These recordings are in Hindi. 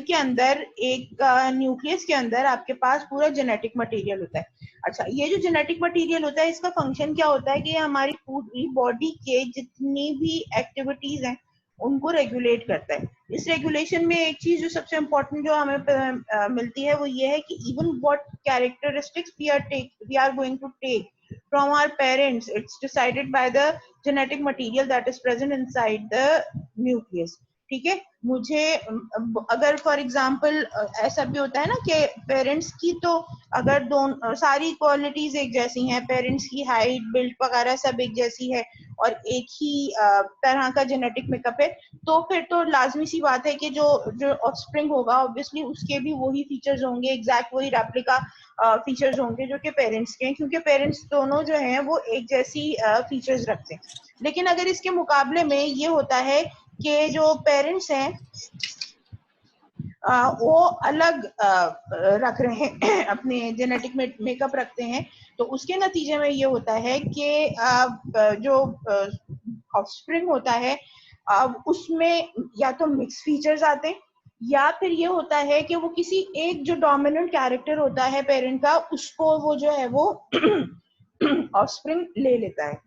के अंदर एक न्यूक्लियस के अंदर आपके पास पूरा जेनेटिक मटेरियल होता है। अच्छा, ये जो जेनेटिक मटेरियल होता है इसका फंक्शन क्या होता है कि हमारी पूरी बॉडी के जितनी भी एक्टिविटीज हैं उनको रेगुलेट करता है। इस रेगुलेशन में एक चीज जो सबसे इम्पोर्टेंट जो हमें मिलती है वो ये है कि even what characteristics we are going to take from our parents, it's decided by the genetic material that is present inside the nucleus. ठीक है, मुझे अगर फॉर एग्जाम्पल ऐसा भी होता है ना कि पेरेंट्स की तो अगर दोनों सारी क्वालिटीज एक जैसी हैं, पेरेंट्स की हाइट बिल्ड वगैरह सब एक जैसी है और एक ही तरह का जेनेटिक मेकअप है, तो फिर तो लाजमी सी बात है कि जो ऑफस्प्रिंग होगा ऑब्वियसली उसके भी वही फीचर्स होंगे, एग्जैक्ट वही रेप्लिका फीचर्स होंगे जो कि पेरेंट्स के हैं, क्योंकि पेरेंट्स दोनों जो हैं वो एक जैसी फीचर्स रखते हैं। लेकिन अगर इसके मुकाबले में ये होता है कि जो पेरेंट्स हैं वो अलग रख रहे हैं अपने जेनेटिक मेकअप रखते हैं, तो उसके नतीजे में ये होता है कि जो ऑफस्प्रिंग होता है उसमें या तो मिक्स फीचर्स आते हैं या फिर ये होता है कि वो किसी एक जो डोमिनेंट कैरेक्टर होता है पेरेंट का उसको वो जो है वो ऑफस्प्रिंग ले लेता है।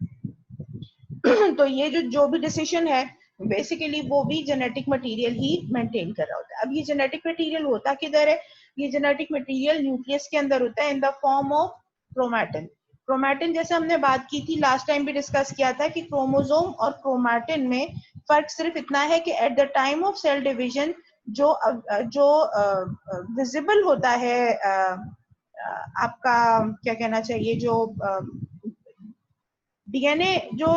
तो ये जो भी डिसीजन है बेसिकली वो भी जेनेटिक मटेरियल ही मेंटेन कर रहा होता है। अब ये जेनेटिक मटेरियल होता किधर है? ये जेनेटिक मटेरियल न्यूक्लियस के अंदर होता है in the form of chromatin. Chromatin जैसे हमने बात की थी लास्ट टाइम भी डिस्कस किया था कि क्रोमोसोम और क्रोमैटिन में फर्क सिर्फ इतना है कि at the time of cell division जो विजिबल होता है आपका क्या कहना चाहिए जो डीएनए जो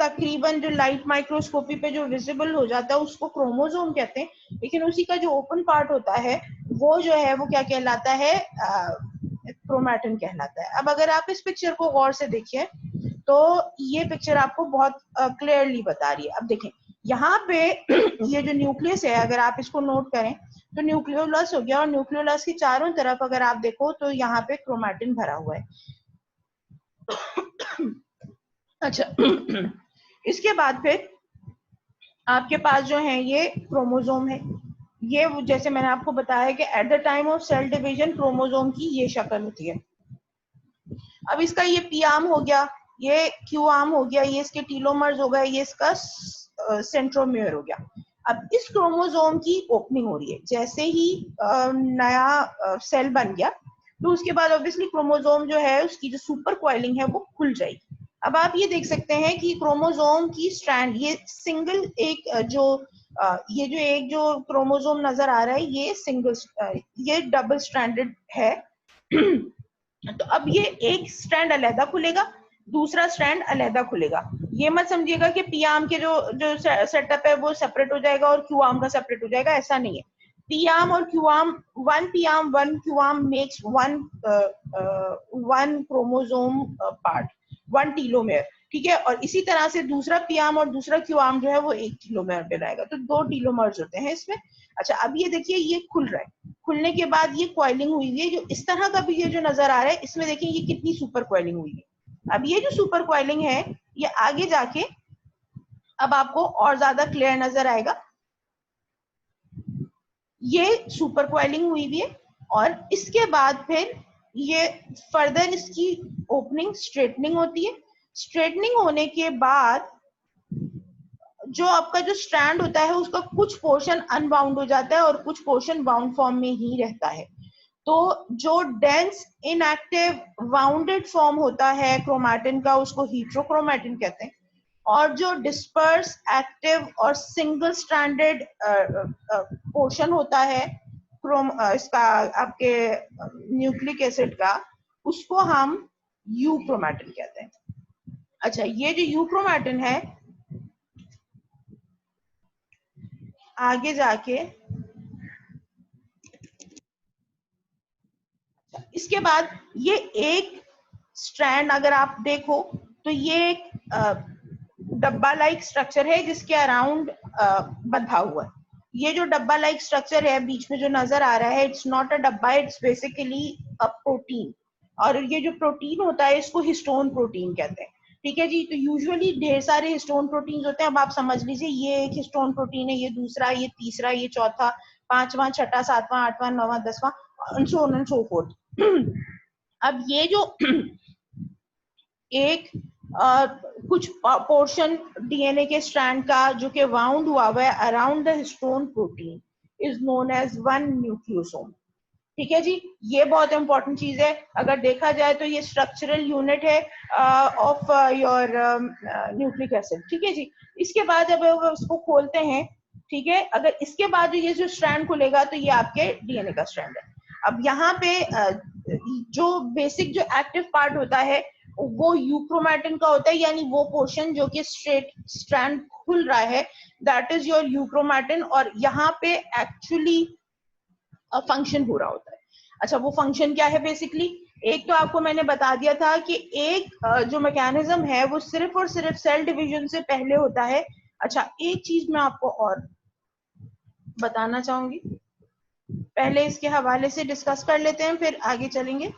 तकरीबन जो लाइट माइक्रोस्कोपी पे जो विजिबल हो जाता है उसको क्रोमोसोम कहते हैं, लेकिन उसी का जो ओपन पार्ट होता है वो जो है वो क्या कहलाता है? क्रोमैटिन कहलाता है। अब अगर आप इस पिक्चर को गौर से देखिए तो ये पिक्चर आपको बहुत क्लियरली बता रही है। अब देखें यहाँ पे ये जो न्यूक्लियस है अगर आप इसको नोट करें तो न्यूक्लियोलस हो गया और न्यूक्लियोलस की चारों तरफ अगर आप देखो तो यहाँ पे क्रोमैटिन भरा हुआ है। अच्छा, इसके बाद फिर आपके पास जो है ये क्रोमोसोम है। ये जैसे मैंने आपको बताया कि at the time of cell division chromosome की ये शक्ल होती है। अब इसका ये पी आर्म हो गया, ये क्यू आर्म हो गया, ये इसके टीलोमर्स हो गए, ये इसका सेंट्रोमियर हो गया। अब इस क्रोमोसोम की ओपनिंग हो रही है। जैसे ही नया सेल बन गया तो उसके बाद ऑब्वियसली क्रोमोसोम जो है उसकी जो सुपर कॉइलिंग है वो खुल जाएगी। अब आप ये देख सकते हैं कि क्रोमोसोम की स्ट्रैंड ये सिंगल एक ये जो एक जो क्रोमोसोम नजर आ रहा है ये सिंगल ये डबल स्ट्रैंडेड है। तो अब ये एक स्ट्रैंड अलहदा खुलेगा, दूसरा स्ट्रैंड अलहदा खुलेगा। ये मत समझिएगा कि पी आर्म के जो सेटअप है वो सेपरेट हो जाएगा और क्यू आर्म का सेपरेट हो जाएगा, ऐसा नहीं है। पी आर्म और Q arm, one P arm one Q arm makes one chromosome part, one telomere, ठीक है। और इसी तरह से दूसरा पी आर्म और दूसरा क्यू आर्म जो है वो एक टीलोमेयर पे रहेगा, तो दो टीलोमर्स होते हैं इसमें। अच्छा, अब ये देखिए ये खुल रहा है, खुलने के बाद ये कॉइलिंग हुई है, जो इस तरह का भी ये जो नजर आ रहा है इसमें देखिए ये कितनी सुपर कॉइलिंग हुई है। अब ये जो सुपर कॉइलिंग है ये आगे जाके अब आपको और ज्यादा क्लियर नजर आएगा। ये सुपर कॉइलिंग हुई भी है और इसके बाद फिर ये फर्दर इसकी ओपनिंग स्ट्रेटनिंग होती है। स्ट्रेटनिंग होने के बाद जो आपका जो स्ट्रैंड होता है उसका कुछ पोर्शन अनबाउंड हो जाता है और कुछ पोर्शन बाउंड फॉर्म में ही रहता है। तो जो डेंस इनएक्टिव वाउंडेड फॉर्म होता है क्रोमैटिन का उसको हेटेरोक्रोमैटिन कहते हैं, और जो डिस्पर्स एक्टिव और सिंगल स्ट्रैंडेड पोर्शन होता है इसका आपके न्यूक्लिक एसिड का उसको हम यूक्रोमैटिन कहते हैं। अच्छा, ये जो यूक्रोमैटिन है आगे जाके इसके बाद ये एक स्ट्रैंड अगर आप देखो तो ये एक डब्बा लाइक स्ट्रक्चर है जिसके अराउंड बंधा हुआ है। ये जो डब्बा लाइक स्ट्रक्चर है बीच में जो नजर आ रहा है इट्स नॉट अ डब्बा, इट्स बेसिकली अ प्रोटीन, और ये जो प्रोटीन होता है इसको हिस्टोन प्रोटीन कहते हैं। ठीक है जी, तो यूजुअली ढेर सारे हिस्टोन प्रोटीन होते हैं। अब आप समझ लीजिए ये एक हिस्टोन प्रोटीन है, ये दूसरा, ये तीसरा, ये चौथा, 5वां, 6वां, 7वां, 8वां, 9वां, 10वां and so on and so forth. अब ये जो एक कुछ पोर्शन डीएनए के स्ट्रैंड का जो कि वाउंड हुआ हुआ है around the histone protein is known as one nucleosome. ठीक है जी, ये बहुत इंपॉर्टेंट चीज है. अगर देखा जाए तो ये स्ट्रक्चरल यूनिट है ऑफ योर न्यूक्लिक एसिड. ठीक है जी. इसके बाद जब उसको खोलते हैं, ठीक है, अगर इसके बाद ये जो स्ट्रैंड खुलेगा तो ये आपके डीएनए का स्ट्रैंड है. अब यहाँ पे जो बेसिक जो एक्टिव पार्ट होता है वो यूक्रोमैटिन का होता है, यानी वो पोर्शन जो कि स्ट्रेट स्ट्रैंड खुल रहा है, दैट इज योर यूक्रोमैटिन. और यहाँ पे एक्चुअली फंक्शन हो रहा होता है. अच्छा, वो फंक्शन क्या है बेसिकली? एक तो आपको मैंने बता दिया था कि एक जो मैकेनिज्म है वो सिर्फ और सिर्फ सेल डिवीजन से पहले होता है. अच्छा, एक चीज मैं आपको और बताना चाहूंगी, पहले इसके हवाले से डिस्कस कर लेते हैं फिर आगे चलेंगे.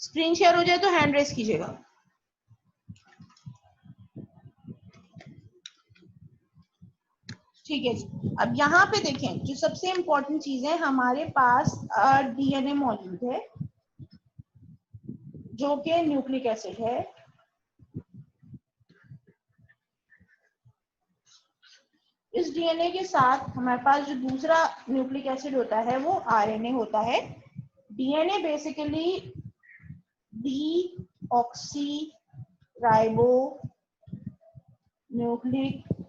स्क्रीन शेयर हो जाए तो हैंड रेस कीजिएगा. ठीक है जी. अब यहाँ पे देखें, जो सबसे इंपॉर्टेंट चीज है, हमारे पास डीएनए मौजूद है जो कि न्यूक्लिक एसिड है. इस डीएनए के साथ हमारे पास जो दूसरा न्यूक्लिक एसिड होता है वो आरएनए होता है. DNA basically deoxy ribo nucleic